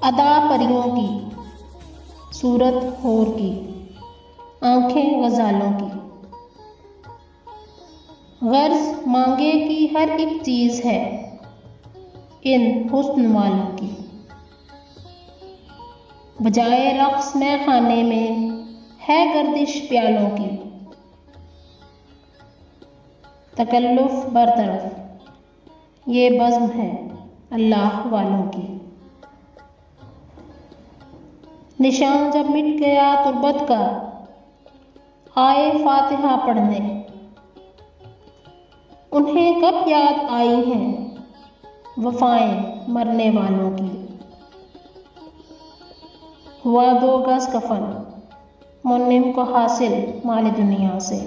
अदा परियों की, सूरत हूर की, आंखें गजालों की। गर्ज मांगे की हर एक चीज़ है इन हुस्न वालों की। बजाए रक्स में खाने में है गर्दिश प्यालों की। तकल्लुफ बरतरफ ये बज़्म है अल्लाह वालों की। निशान जब मिट गया तुर्बत का आए फातिहा पढ़ने। उन्हें कब याद आई हैं वफ़ाएं मरने वालों की। हुआ 2 गज़ कफन मुन्निम को हासिल माल दुनिया से।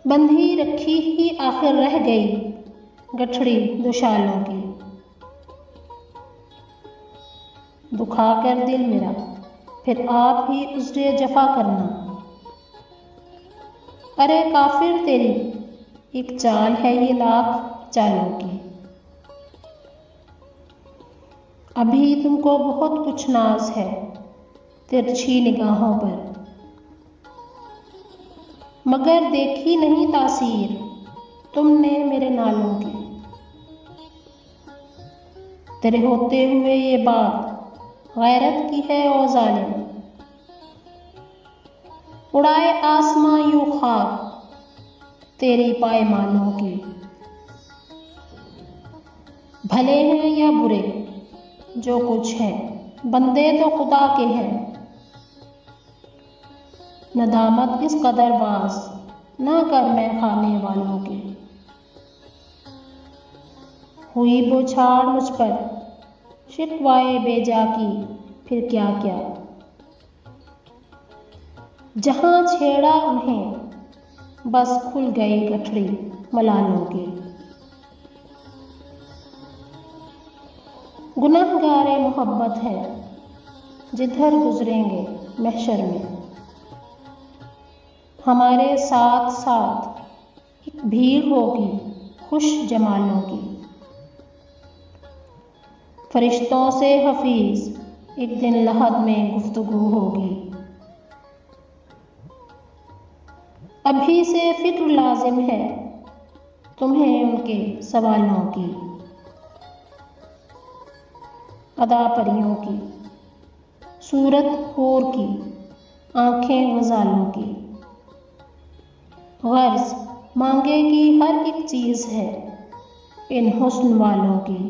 बंधी रखी ही आखिर रह गई गठड़ी दुशालों की। दुखा कर दिल मेरा फिर आप ही उज़्र जफ़ा करना। अरे काफिर तेरी एक चाल है ये लाख चालों की। अभी तुमको बहुत कुछ नाज है तिरछी निगाहों पर, मगर देखी नहीं तासीर तुमने मेरे नालों की। तेरे होते हुए ये बात गैरत की है ओ जालिम। उड़ाए आसमां यूं खाक तेरी पायमालों की। भले हैं या बुरे जो कुछ है बंदे तो खुदा के हैं। नदामत इस कदर बास ना कर मैं खाने वालों की। हुई बौछार मुझ पर शिकवाए बेजा की फिर क्या क्या। जहां छेड़ा उन्हें बस खुल गई गठड़ी मलालों की। गुनहगारे मोहब्बत है जिधर गुजरेंगे महशर में। हमारे साथ साथ एक भीड़ होगी खुश जमालों की। फरिश्तों से हफीज एक दिन लहद में गुफ्तगू होगी। अभी से फिक्र लाजिम है तुम्हें उनके सवालों की। अदा परियों की, सूरत हूर की, आंखें गजालों की। गर्ज मांगे की हर एक चीज़ है इन हुस्न वालों की।